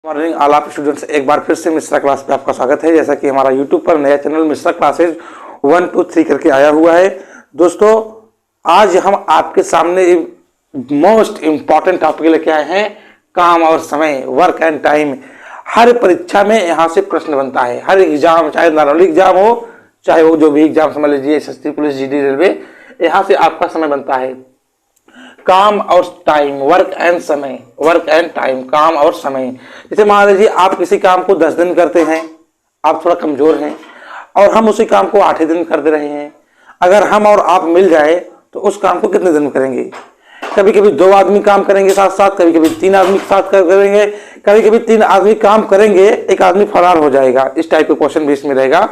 Morning all आप students, एक बार फिर से मिश्रा क्लास पे आपका स्वागत है। जैसा कि हमारा यूट्यूब पर नया चैनल मिश्रा क्लासेज 1 2 3 करके आया हुआ है। दोस्तों, आज हम आपके सामने मोस्ट इम्पॉर्टेंट टॉपिक लेके आए हैं, काम और समय, वर्क एंड टाइम। हर परीक्षा में यहाँ से प्रश्न बनता है, हर एग्जाम, चाहे नॉर्मल एग्जाम हो, चाहे वो जो भी एग्जाम समझ लीजिए, एसएससी, पुलिस, जीडी, रेलवे, यहाँ से आपका समय बनता है। काम और टाइम, वर्क एंड समय, वर्क एंड टाइम, काम और समय। जैसे मान लीजिए आप किसी काम को 10 दिन करते हैं, आप थोड़ा कमजोर हैं, और हम उसी काम को 8 दिन कर दे रहे हैं। अगर हम और आप मिल जाए तो उस काम को कितने दिन में करेंगे? कभी कभी 2 आदमी काम करेंगे साथ साथ, कभी कभी 3 आदमी साथ करेंगे, कभी कभी 3 आदमी काम करेंगे, एक आदमी फरार हो जाएगा। इस टाइप का क्वेश्चन भी इसमें रहेगा,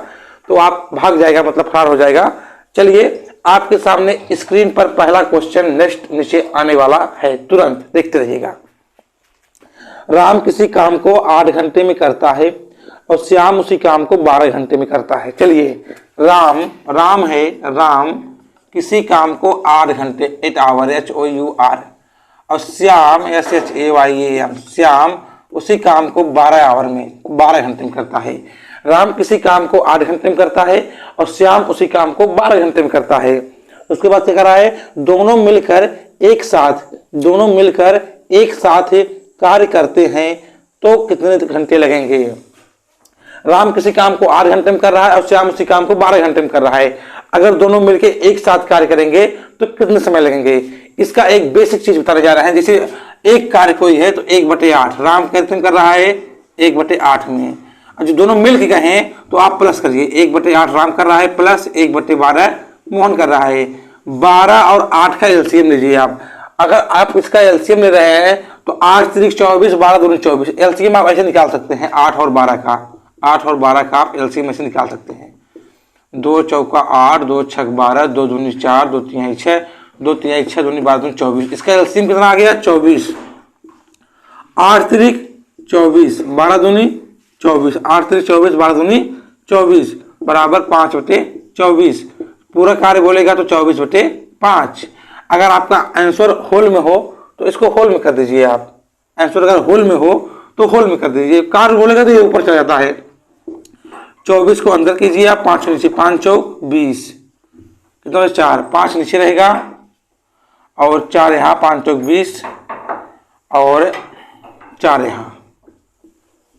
तो आप भाग जाएगा मतलब फरार हो जाएगा। चलिए, आपके सामने स्क्रीन पर पहला क्वेश्चन नेक्स्ट नीचे आने वाला है, तुरंत देखते रहिएगा। राम किसी काम को 8 घंटे में करता है और श्याम उसी काम को 12 घंटे में करता है। चलिए, राम किसी काम को 8 घंटे, 8 आवर, HOUR, और श्याम SHAYAM, श्याम उसी काम को 12 आवर में, 12 घंटे में करता है। राम किसी काम को 8 घंटे में करता है और श्याम उसी काम को 12 घंटे में करता है। उसके बाद क्या कर रहा है? दोनों मिलकर एक साथ कार्य करते हैं तो कितने घंटे लगेंगे? राम किसी काम को 8 घंटे में कर रहा है और श्याम उसी काम को 12 घंटे में कर रहा है। अगर दोनों मिलकर एक साथ कार्य करेंगे तो कितने समय लगेंगे? इसका एक बेसिक चीज बताने जा रहे हैं। जैसे एक कार्य कोई है तो 1/8 राम कितने में कर रहा है? 1/8 में। जो दोनों मिल के कहें तो आप प्लस करिए, 1/8 राम कर रहा है प्लस 1/12 मोहन कर रहा है। 12 और 8 का एलसीएम लीजिए आप। अगर आप इसका एलसीएम ले रहे हैं तो 8 3 24, 12 दूनी 24। एलसीएम आप ऐसे निकाल सकते हैं, 8 और 12 का आप एलसीएम ऐसे निकाल सकते हैं। 2 चौका 8, 2 छक 12, 2 दूनी 4, 2 तिहाई 6, 2 तिहाई 6 दूनी 12 दूनी 24। इसका एलसीएम कितना आ गया? 24। 8 3 24, 12 दूनी 24, 8 3 24, 12 दूनी 24 बराबर 5/24। पूरा कार्य बोलेगा तो 24/5। अगर आपका आंसर होल में हो तो इसको होल में कर दीजिए आप। आंसर अगर होल में हो तो होल में कर दीजिए, कार्य बोलेगा तो ये ऊपर चला जाता है। 24 को अंदर कीजिए आप, 5 नीचे, 5 चौक 20, कितना 4, 5 नीचे रहेगा और 4 यहाँ, 5 चौक 20 और 4 यहाँ।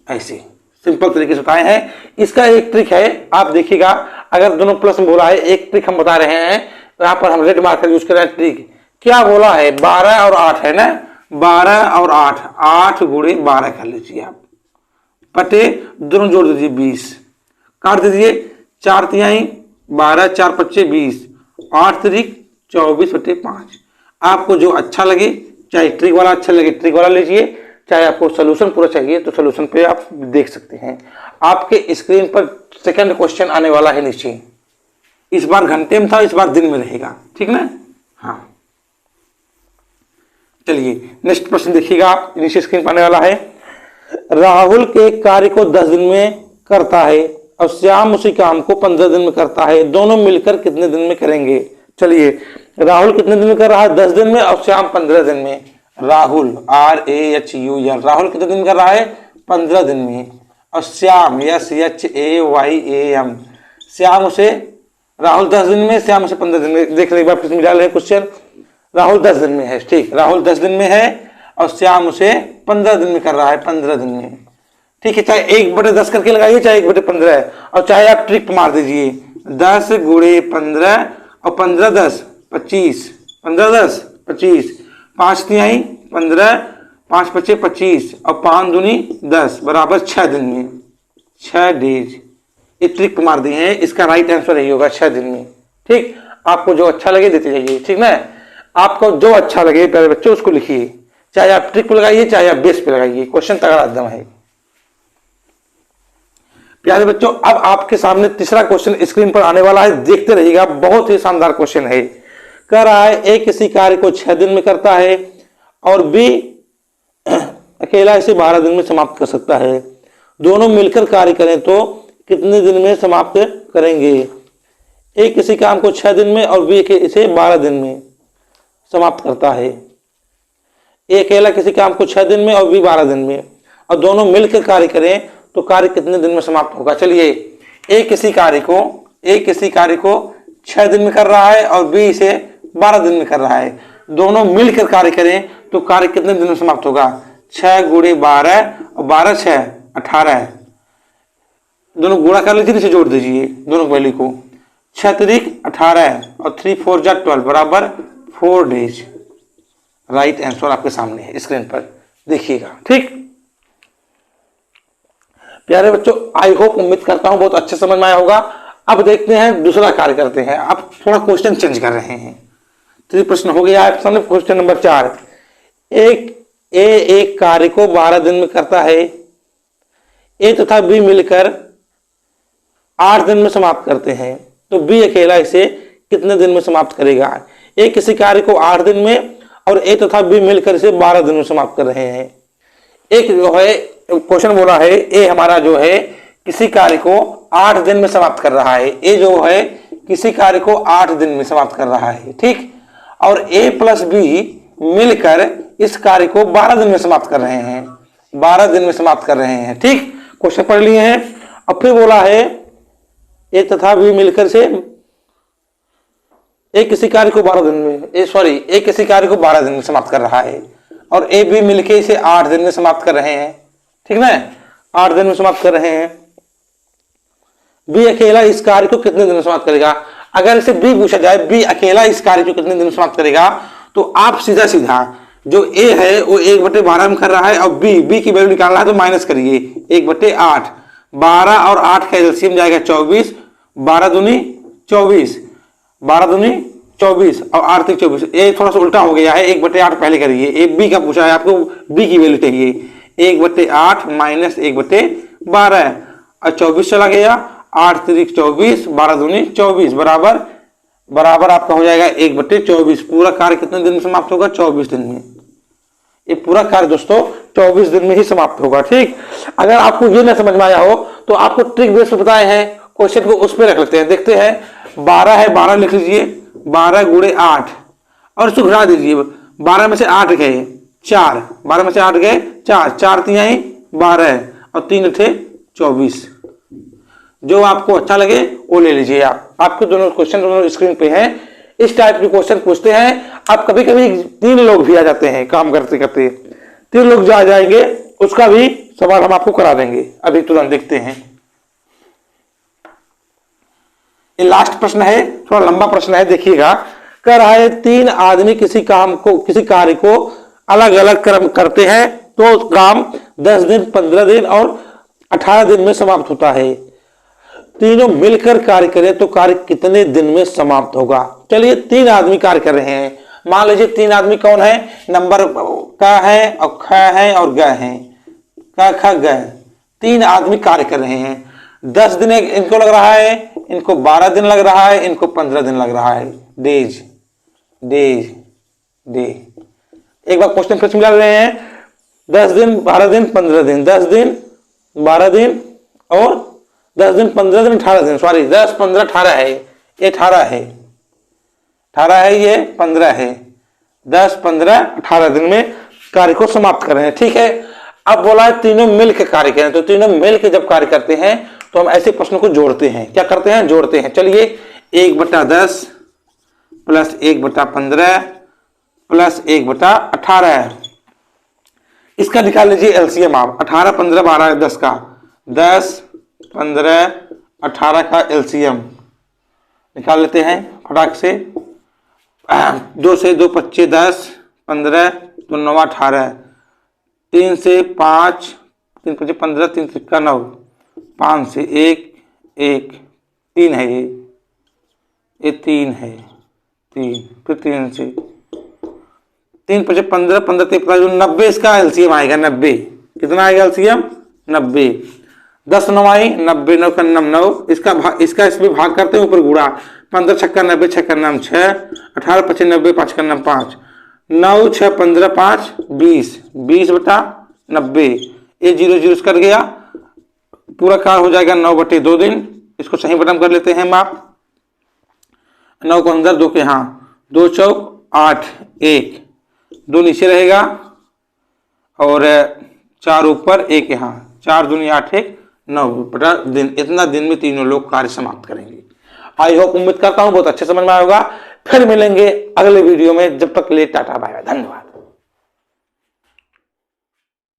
ऐसे सिंपल तरीके से बताए हैं। इसका एक ट्रिक है, आप देखिएगा। अगर दोनों प्लस में बोला है, एक ट्रिक हम बता रहे हैं, यहाँ पर हम रेड मार्कर यूज कर रहे हैं। ट्रिक क्या बोला है? 12 और 8 है ना, 12 और 8, 8 गुणे 12 कर लीजिए आप, बटे दोनों जोड़ दीजिए 20, काट दीजिए 4 तिहाई 12, 4 पच्चे 20, 8 तिरिक 24/5। आपको जो अच्छा लगे, चाहे ट्रिक वाला अच्छा लगे ट्रिक वाला लीजिए, चाहे आपको सोल्यूशन पूरा चाहिए तो सोल्यूशन पे आप देख सकते हैं। आपके स्क्रीन पर सेकंड क्वेश्चन आने वाला है नीचे। इस बार घंटे में था, इस बार दिन में रहेगा, ठीक ना? हाँ, चलिए नेक्स्ट प्रश्न देखिएगा आप, नीचे स्क्रीन पर आने वाला है। राहुल के कार्य को 10 दिन में करता है और श्याम उसी काम को 15 दिन में करता है। दोनों मिलकर कितने दिन में करेंगे? चलिए, राहुल कितने दिन में कर रहा है? 10 दिन में, और श्याम 15 दिन में। राहुल RAHUL, राहुल कितने दिन कर रहा है? 15 दिन में। और श्याम SHAYAM, श्याम उसे, राहुल 10 दिन में, श्याम उसे 15 दिन में। देख लीजिए फिर मिला ले क्वेश्चन। राहुल 10 दिन में है, ठीक, राहुल 10 दिन में है और श्याम उसे 15 दिन में कर रहा है, 15 दिन में, ठीक है। चाहे 1/10 करके लगाइए, चाहे 1/15, और चाहे आप ट्रिक मार दीजिए, 10 गुणे 15 और 15 10 25, 15 10 25, 5 तिहाई 15, 5 पच्चे 25 और 5 दूनी 10 बराबर 6 दिन में, 6 डेज। ये ट्रिक मार दी है, इसका राइट आंसर यही होगा, 6 दिन में। ठीक, आपको जो अच्छा लगे देते जाइए, ठीक ना? आपको जो अच्छा लगे प्यारे बच्चों उसको लिखिए, चाहे आप ट्रिक पे लगाइए चाहे आप बेस पे लगाइए, क्वेश्चन तगड़ा एकदम है। प्यारे बच्चों, अब आपके सामने तीसरा क्वेश्चन स्क्रीन पर आने वाला है, देखते रहिएगा, बहुत ही शानदार क्वेश्चन है। कह रहा है ए किसी कार्य को 6 दिन में करता है और बी अकेला इसे 12 दिन में समाप्त कर सकता है। दोनों मिलकर कार्य करें तो कितने दिन में समाप्त करेंगे? ए किसी काम को 6 दिन में और बी इसे 12 दिन में समाप्त करता है। ए अकेला किसी काम को 6 दिन में और बी 12 दिन में। और दोनों मिलकर कार्य करें तो कार्य कितने दिन में समाप्त होगा। चलिए, ए किसी कार्य को 6 दिन में कर रहा है और बी इसे 12 दिन में कर रहा है। दोनों मिलकर कार्य करें तो कार्य कितने दिन में समाप्त होगा। 6 × 12 और 12 6 18, दोनों गुणा कर लीजिए, इसे जोड़ दीजिए दोनों वैल्यू को। 6 तिरिक 18 और 3 4 जा 12 बराबर 4 डेज। राइट आंसर आपके सामने है स्क्रीन पर, देखिएगा। ठीक प्यारे बच्चों, आई होप, उम्मीद करता हूं बहुत अच्छे समझ में आया होगा। अब देखते हैं दूसरा कार्य करते हैं। अब थोड़ा क्वेश्चन चेंज कर रहे हैं। तो प्रश्न हो गया आपके सामने क्वेश्चन नंबर 4। एक कार्य को 12 दिन में करता है। ए तथा बी मिलकर 8 दिन में समाप्त करते हैं, तो बी अकेला इसे कितने दिन में समाप्त करेगा। ए किसी कार्य को 8 दिन में और ए तथा बी मिलकर इसे 12 दिन में समाप्त कर रहे हैं। एक जो है क्वेश्चन बोला है, ए हमारा जो है किसी कार्य को 8 दिन में समाप्त कर रहा है। ए जो है किसी कार्य को 8 दिन में समाप्त कर रहा है। ठीक, और ए प्लस बी मिलकर इस कार्य को 12 दिन में समाप्त कर रहे हैं। 12 दिन में समाप्त कर रहे हैं। ठीक, क्वेश्चन पढ़ लिए हैं। अब फिर बोला है ए तथा बी मिलकर से ए किसी कार्य को 12 दिन में ए किसी कार्य को 12 दिन में समाप्त कर रहा है और ए बी मिलकर इसे 8 दिन में समाप्त कर रहे हैं। ठीक ना, 8 दिन में समाप्त कर रहे हैं। बी अकेला इस कार्य को कितने दिन में समाप्त करेगा। अगर इसे बी पूछा जाए, बी अकेला इस कार्य को कितने दिन में समाप्त करेगा, तो आप सीधा सीधा जो ए है वो 1/12 में कर रहा है और बी की वैल्यू निकालना है तो माइनस करिए 1/8। 12 और 8 का एलसीएम जाएगा 24। 12 दूनी 24, 12 दूनी 24 और 8 3 24। ये थोड़ा सा उल्टा हो गया है, 1/8 पहले करिए। ए बी का पूछा है आपको, बी की वैल्यू चाहिए। 1/8 माइनस 1/12 और 24 चला गया। 8 3 24, 12 दूनी 24 बराबर आपका हो जाएगा 1/24। पूरा कार्य कितने दिन में समाप्त होगा, 24 दिन में। ये पूरा कार्य दोस्तों 24 दिन में ही समाप्त होगा। ठीक, अगर आपको ये ना समझ में आया हो तो आपको ट्रिक बेस पे बताए हैं, क्वेश्चन को उस पर रख लेते हैं। देखते हैं 12 है, 12 लिख लीजिए, 12 × 8 और इसको घटा दीजिए। 12 में से 8 गए 4, 12 में से 8 गए 4, 4 3 12 और 3 थे 24। जो आपको अच्छा लगे वो ले लीजिए। आपके दोनों क्वेश्चन दोनों स्क्रीन पे हैं। इस टाइप के क्वेश्चन पूछते हैं। अब कभी कभी 3 लोग भी आ जाते हैं काम करते करते, 3 लोग जो आ जाएंगे उसका भी सवाल हम आपको करा देंगे। अभी तुरंत देखते हैं। ये लास्ट प्रश्न है, थोड़ा लंबा प्रश्न है, देखिएगा। कह रहा है 3 आदमी किसी कार्य को अलग अलग क्रम करते हैं तो काम 10 दिन, 15 दिन और 18 दिन में समाप्त होता है। तीनों मिलकर कार्य करें तो कार्य कितने दिन में समाप्त होगा। चलिए, 3 आदमी कार्य कर रहे हैं। मान लीजिए 3 आदमी कौन है, नंबर क है और ख है और ग है, क ख ग। 3 आदमी कार्य कर रहे हैं। 10 दिन इनको लग रहा है, इनको 12 दिन लग रहा है, इनको 15 दिन लग रहा है। Days days day. एक बार क्वेश्चन फिर मिला रहे हैं। 10 दिन 12 दिन 15 दिन, 10 दिन 12 दिन और 10 दिन 15 दिन 18 दिन, सॉरी 10 15 18 है, ये 18 है, 18 है, ये 15 है। 10 15 18 दिन में कार्य को समाप्त कर रहे हैं। ठीक है, अब बोला है तीनों मिलकर कार्य करें, तो तीनों मिलकर जब कार्य करते हैं तो हम ऐसे प्रश्नों को जोड़ते हैं। क्या करते हैं, जोड़ते हैं। चलिए, 1/10 प्लस 1/15 प्लस 1/18, इसका निकाल लीजिए एलसीएम आप। 18 15 12 10 का, 10 15 18 का एलसीएम निकाल लेते हैं फटाक से। 2 से 2 25 10 15 2 9 18, 3 से 5 3 5 15 3 से 9, 5 से 1 1 3 है, ये 3 है, 3 फिर 3 से 3 5 15 15 3 90, इसका एलसीएम आएगा 90। कितना आएगा एलसीएम, 90। 10 9 आई 90, 9 का 9, इसका इसमें भाग करते हैं ऊपर गुणा। 15 6 90, 6 का 6, 18 25 90, 5 का 5, 9 6 15 5 20, 20/90। ये 0 0 कर गया, पूरा कार्य हो जाएगा 9/2 दिन। इसको सही बटन कर लेते हैं माप। 9 को अंदर, 2 के हाँ, 2 चौक 8 1, 2 नीचे रहेगा और 4 ऊपर 1 यहाँ, 4 दूनी 8 1 9 बटा दिन, इतना दिन में तीनों लोग कार्य समाप्त करेंगे। आई होप, उम्मीद करता हूं बहुत अच्छे समझ में आएगा। फिर मिलेंगे अगले वीडियो में, जब तक के लिए टाटा बाय बाय, धन्यवाद।